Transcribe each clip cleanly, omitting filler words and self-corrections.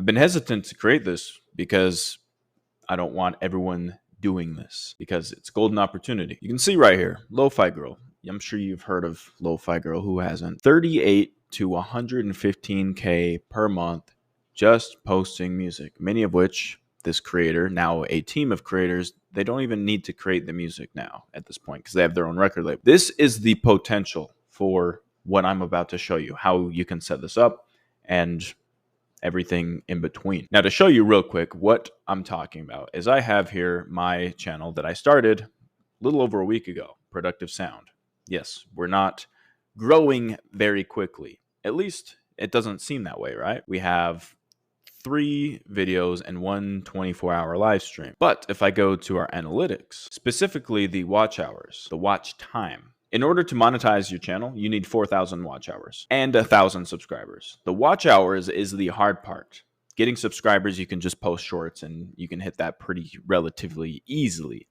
I've been hesitant to create this because I don't want everyone doing this, because it's golden opportunity. You can see right here, Lo-Fi Girl. I'm sure you've heard of Lo-Fi Girl. Who hasn't? 38 to 115K per month just posting music, many of which this creator, now a team of creators, they don't even need to create the music now at this point because they have their own record label. This is the potential for what I'm about to show you, how you can set this up and everything in between. Now, to show you real quick what I'm talking about is I have here my channel that I started a little over a week ago, Productive Sound. Yes, we're not growing very quickly. At least it doesn't seem that way, right? We have 3 videos and 1 24-hour live stream. But if I go to our analytics, specifically the watch hours, the watch time, in order to monetize your channel, you need 4,000 watch hours and 1,000 subscribers. The watch hours is the hard part. Getting subscribers, you can just post shorts and you can hit that pretty relatively easily.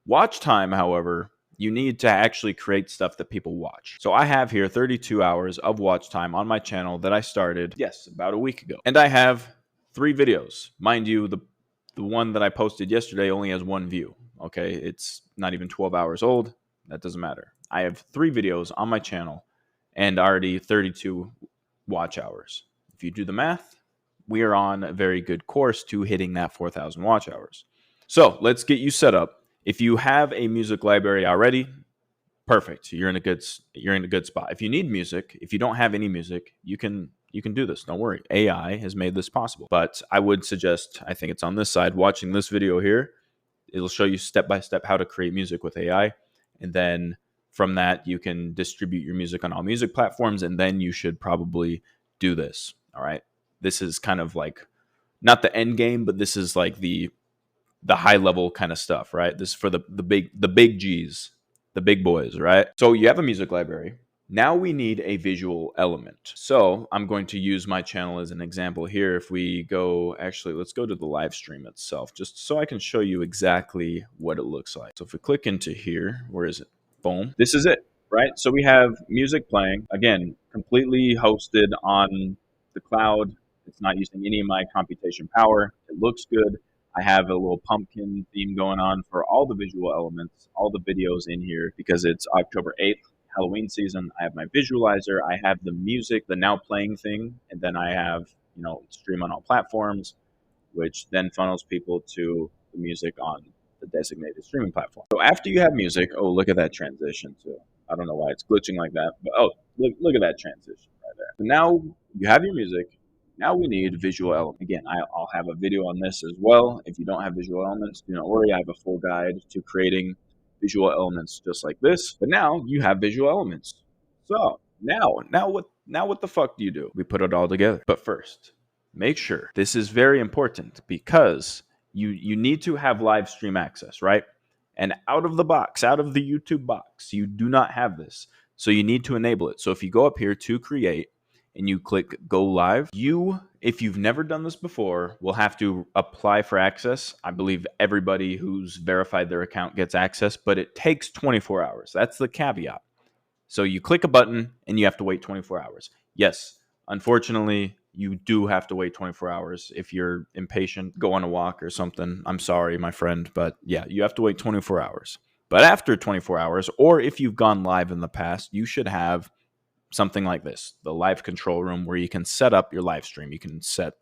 Watch time, however, you need to actually create stuff that people watch. So I have here 32 hours of watch time on my channel that I started, yes, about a week ago. And I have 3 videos. Mind you, the one that I posted yesterday only has 1 view. Okay, it's not even 12 hours old. That doesn't matter. I have 3 videos on my channel and already 32 watch hours. If you do the math, we are on a very good course to hitting that 4,000 watch hours. So let's get you set up. If you have a music library already, perfect. You're in a good spot. If you need music, if you don't have any music, you can do this. Don't worry. AI has made this possible. But I would suggest, I think it's on this side, watching this video here. It'll show you step by step how to create music with AI. And then from that, you can distribute your music on all music platforms. And then you should probably do this. All right. This is kind of like not the end game, but this is like the high level kind of stuff, right? This is for the big G's, the big boys, right? So you have a music library. Now we need a visual element. So I'm going to use my channel as an example here. If we go, actually, let's go to the live stream itself, just so I can show you exactly what it looks like. So if we click into here, where is it? Boom. This is it, right? So we have music playing, again, completely hosted on the cloud. It's not using any of my computation power. It looks good. I have a little pumpkin theme going on for all the visual elements, all the videos in here, because it's October 8th, Halloween season. I have my visualizer. I have the music, the now playing thing. And then I have, stream on all platforms, which then funnels people to the music on the designated streaming platform. So after you have music, oh, look at that transition too. I don't know why it's glitching like that, but oh, look at that transition right there. So now you have your music. Now we need visual elements. Again, I'll have a video on this as well. If you don't have visual elements, do not worry. I have a full guide to creating visual elements just like this. But now you have visual elements. So now what the fuck do you do? We put it all together. But first, make sure this is very important because you need to have live stream access, right? And out of the box, out of the YouTube box, you do not have this. So you need to enable it. So if you go up here to create, and you click go live, if you've never done this before, will have to apply for access. I believe everybody who's verified their account gets access, but it takes 24 hours. That's the caveat. So you click a button and you have to wait 24 hours. Yes, unfortunately, you do have to wait 24 hours. If you're impatient, go on a walk or something. I'm sorry, my friend, but yeah, you have to wait 24 hours. But after 24 hours, or if you've gone live in the past, you should have something like this, the live control room, where you can set up your live stream. You can set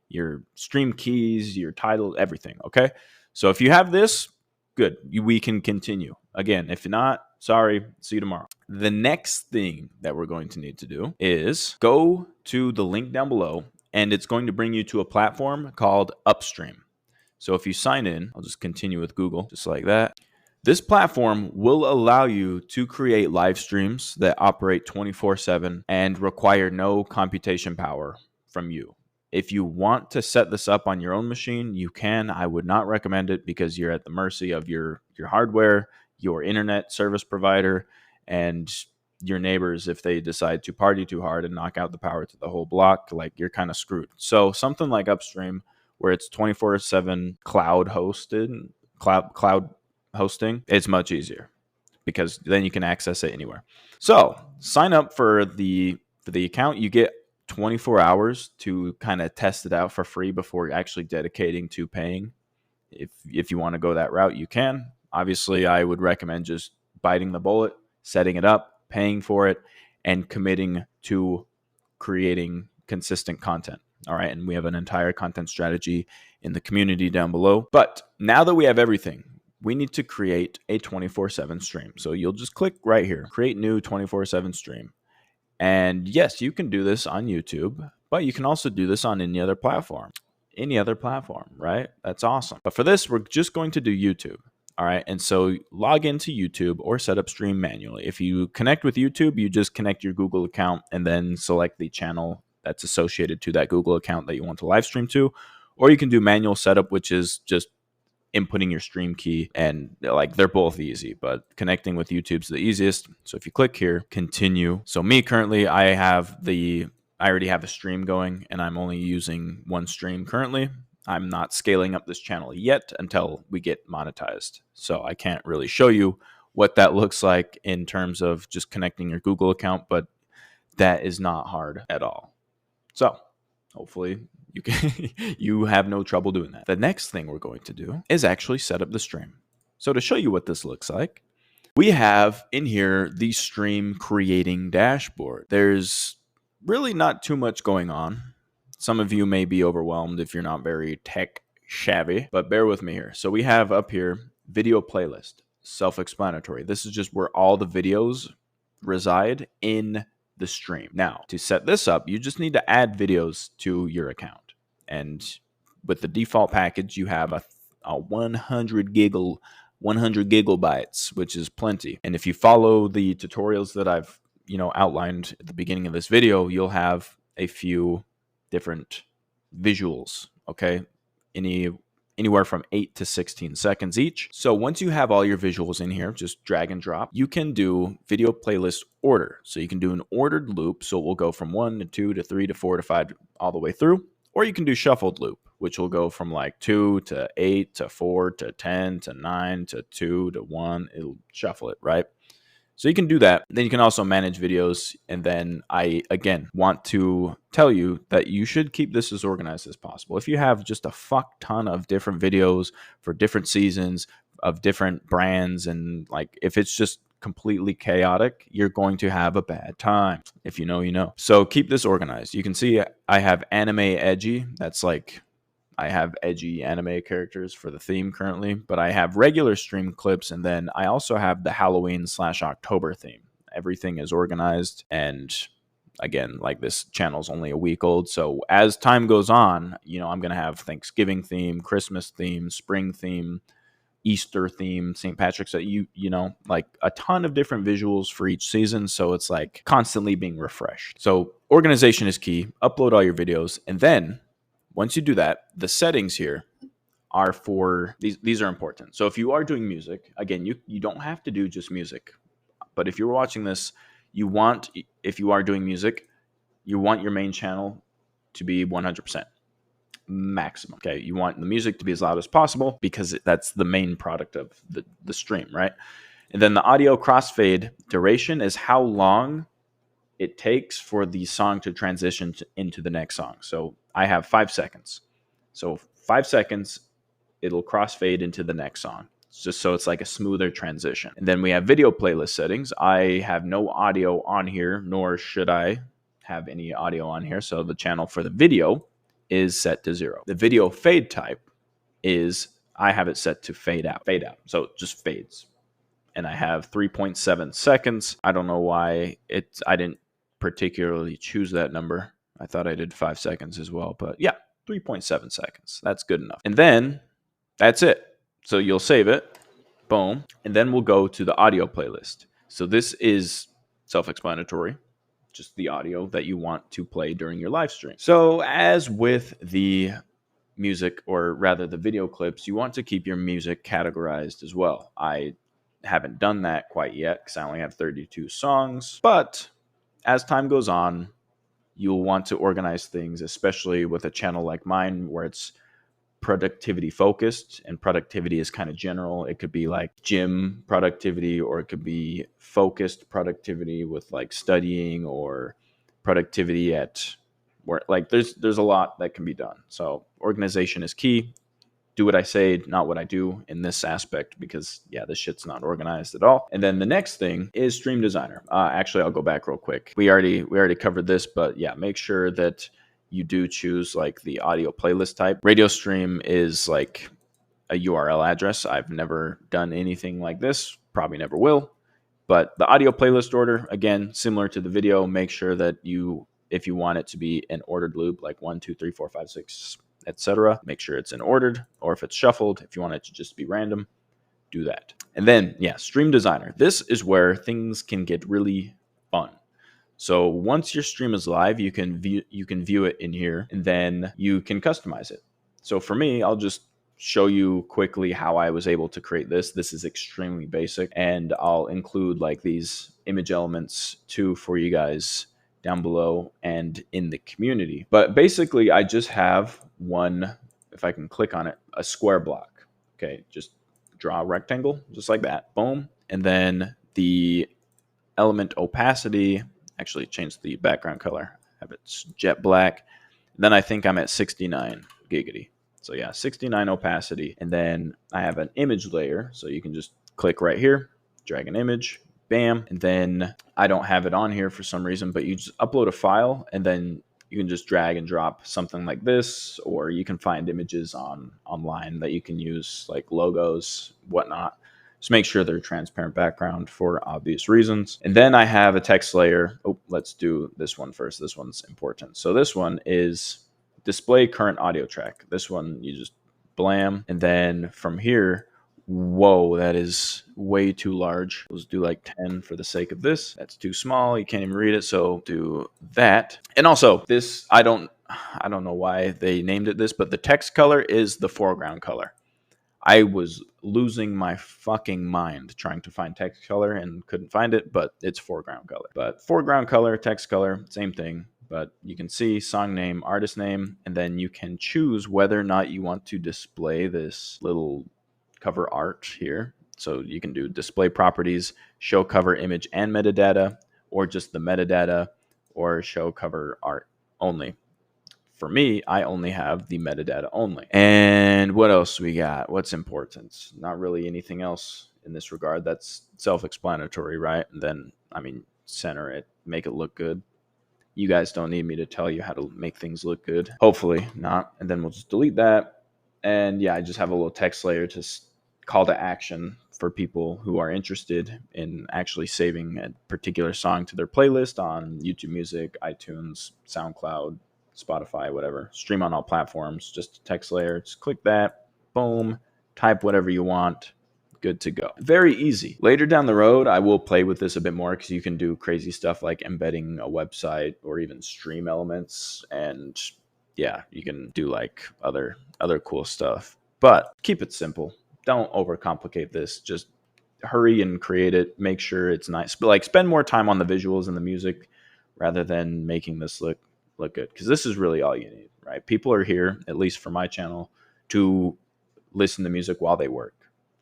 your stream keys, your title, everything. Okay. So if you have this, good. We can continue. Again, if not, sorry, see you tomorrow. The next thing that we're going to need to do is go to the link down below, and it's going to bring you to a platform called Upstream. So if you sign in, I'll just continue with Google, just like that. This platform will allow you to create live streams that operate 24/7 and require no computation power from you. If you want to set this up on your own machine, you can. I would not recommend it because you're at the mercy of your hardware, your internet service provider, and your neighbors. If they decide to party too hard and knock out the power to the whole block, like, you're kind of screwed. So something like Upstream, where it's 24/7 cloud hosted, cloud hosting, it's much easier because then you can access it anywhere. So sign up for the account. You get 24 hours to kind of test it out for free before actually dedicating to paying. If you want to go that route, you can. Obviously, I would recommend just biting the bullet, setting it up, paying for it, and committing to creating consistent content. All right. And we have an entire content strategy in the community down below. But now that we have everything, we need to create a 24/7 stream. So you'll just click right here, create new 24/7 stream. And yes, you can do this on YouTube, but you can also do this on any other platform. Any other platform, right? That's awesome. But for this, we're just going to do YouTube. All right. And so log into YouTube or set up stream manually. If you connect with YouTube, you just connect your Google account and then select the channel that's associated to that Google account that you want to live stream to. Or you can do manual setup, which is just inputting your stream key, and like they're both easy, but connecting with YouTube's the easiest. So if you click here, continue. So me currently, I already have a stream going and I'm only using one stream currently. I'm not scaling up this channel yet until we get monetized. So I can't really show you what that looks like in terms of just connecting your Google account, but that is not hard at all. So hopefully you have no trouble doing that. The next thing we're going to do is actually set up the stream. So to show you what this looks like, we have in here the stream creating dashboard. There's really not too much going on. Some of you may be overwhelmed if you're not very tech savvy, but bear with me here. So we have up here video playlist, self-explanatory. This is just where all the videos reside in the stream. Now, to set this up, you just need to add videos to your account. And with the default package, you have a 100 gigabytes, which is plenty. And if you follow the tutorials that I've outlined at the beginning of this video, you'll have a few different visuals, okay? Anywhere from 8 to 16 seconds each. So once you have all your visuals in here, just drag and drop, you can do video playlist order. So you can do an ordered loop. So it will go from 1 to 2 to 3 to 4 to 5 all the way through. Or you can do shuffled loop, which will go from like 2 to 8 to 4 to 10 to 9 to 2 to 1. It'll shuffle it, right? So you can do that. Then you can also manage videos. And then I, again, want to tell you that you should keep this as organized as possible. If you have just a fuck ton of different videos for different seasons of different brands, and like if it's just completely chaotic, you're going to have a bad time. If you know, you know. So keep this organized. You can see I have anime edgy. That's like I have edgy anime characters for the theme currently, but I have regular stream clips, and then I also have the Halloween/October theme. Everything is organized, and again, like this channel's only a week old, so as time goes on, I'm going to have Thanksgiving theme, Christmas theme, spring theme, Easter theme, St. Patrick's, like a ton of different visuals for each season, so it's like constantly being refreshed. So organization is key. Upload all your videos, and then once you do that, the settings here are for these are important. So if you are doing music, again, you don't have to do just music. But if you're watching this, if you are doing music, you want your main channel to be 100% maximum. Okay, you want the music to be as loud as possible because that's the main product of the stream, right? And then the audio crossfade duration is how long it takes for the song to transition into the next song. So I have 5 seconds. So 5 seconds, it'll crossfade into the next song. It's just so it's like a smoother transition. And then we have video playlist settings. I have no audio on here, nor should I have any audio on here. So the channel for the video is set to 0. The video fade type I have it set to fade out. So it just fades. And I have 3.7 seconds. I don't know why I didn't particularly choose that number. I thought I did 5 seconds as well, but yeah, 3.7 seconds. That's good enough. And then that's it. So you'll save it, boom, and then we'll go to the audio playlist. So this is self-explanatory, just the audio that you want to play during your live stream. So as with the music, or rather the video clips, you want to keep your music categorized as well. I haven't done that quite yet because I only have 32 songs, but as time goes on, you'll want to organize things, especially with a channel like mine where it's productivity focused, and productivity is kind of general. It could be like gym productivity, or it could be focused productivity with like studying, or productivity at where like there's a lot that can be done. So organization is key. Do what I say, not what I do in this aspect, because yeah, this shit's not organized at all. And then the next thing is Stream Designer. Actually, I'll go back real quick. We already covered this, but yeah, make sure that you do choose like the audio playlist type. Radio Stream is like a URL address. I've never done anything like this, probably never will. But the audio playlist order, again, similar to the video, make sure that if you want it to be an ordered loop, like 1, 2, 3, 4, 5, 6, etc., make sure it's in ordered, or if it's shuffled, if you want it to just be random, do that. And then, yeah, Stream Designer. This is where things can get really fun. So once your stream is live, you can view it in here, and then you can customize it. So for me, I'll just show you quickly how I was able to create this. This is extremely basic, and I'll include like these image elements too for you guys down below and in the community. But basically, I just have one, if I can click on it, a square block. Okay, just draw a rectangle, just like that. Boom. And then the element opacity, actually change the background color, have it jet black. Then I think I'm at 69 giggity. So yeah, 69 opacity. And then I have an image layer. So you can just click right here, drag an image, bam. And then I don't have it on here for some reason, but you just upload a file, and then you can just drag and drop something like this, or you can find images online that you can use, like logos, whatnot. Just make sure they're transparent background for obvious reasons. And then I have a text layer. Oh, let's do this one first. This one's important. So this one is display current audio track. This one, you just blam. And then from here, whoa, that is way too large. Let's do like 10 for the sake of this. That's too small. You can't even read it. So do that. And also this, I don't know why they named it this, but the text color is the foreground color. I was losing my fucking mind trying to find text color and couldn't find it, but it's foreground color. But foreground color, text color, same thing. But you can see song name, artist name, and then you can choose whether or not you want to display this little cover art here. So you can do display properties, show cover image and metadata, or just the metadata, or show cover art only. For me, I only have the metadata only. And what else we got? What's important? Not really anything else in this regard. That's self-explanatory, right? And then, I mean, center it, make it look good. You guys don't need me to tell you how to make things look good. Hopefully not. And then we'll just delete that. And yeah, I just have a little text layer to call to action for people who are interested in actually saving a particular song to their playlist on YouTube Music, iTunes, SoundCloud, Spotify, whatever. Stream on all platforms. Just a text layer. Just click that. Boom. Type whatever you want. Good to go. Very easy. Later down the road, I will play with this a bit more, because you can do crazy stuff like embedding a website or even stream elements. And yeah, you can do like other cool stuff. But keep it simple. Don't overcomplicate this. Just hurry and create it. Make sure it's nice. But like, spend more time on the visuals and the music rather than making this look good, because this is really all you need, right? People are here, at least for my channel, to listen to music while they work,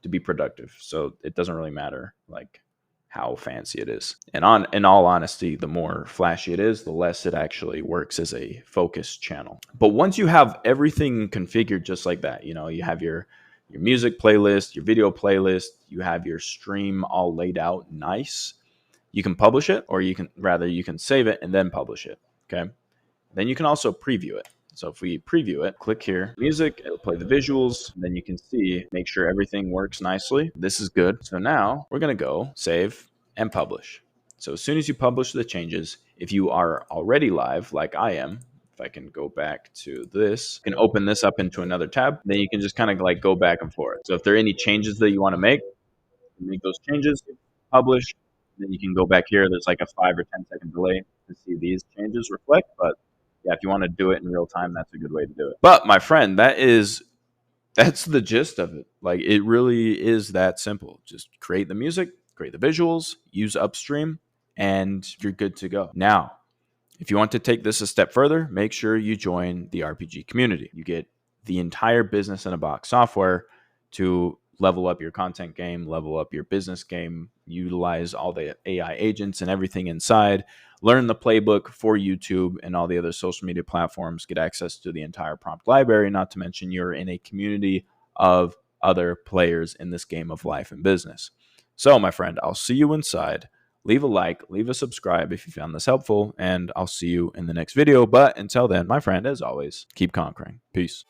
to be productive. So it doesn't really matter like how fancy it is. And in all honesty, the more flashy it is, the less it actually works as a focused channel. But once you have everything configured just like that, you know, you have your music playlist, your video playlist, you have your stream all laid out nice, you can publish it, or you can save it and then publish it. Okay. Then you can also preview it. So if we preview it, click here, music, it'll play the visuals. Then you can see, make sure everything works nicely. This is good. So now we're going to go save and publish. So as soon as you publish the changes, if you are already live, like I am, if I can go back to this, you can open this up into another tab. Then you can just kind of like go back and forth. So if there are any changes that you want to make those changes, publish. Then you can go back here. There's like a 5 or 10-second delay to see these changes reflect. But yeah, if you want to do it in real time, that's a good way to do it. But my friend, that's the gist of it. Like, it really is that simple. Just create the music, create the visuals, use Upstream, and you're good to go. Now, if you want to take this a step further, make sure you join the RPG community. You get the entire business in a box software to level up your content game, level up your business game, utilize all the AI agents and everything inside, learn the playbook for YouTube and all the other social media platforms, get access to the entire prompt library, not to mention you're in a community of other players in this game of life and business. So, my friend, I'll see you inside. Leave a like, leave a subscribe if you found this helpful, and I'll see you in the next video. But until then, my friend, as always, keep conquering. Peace.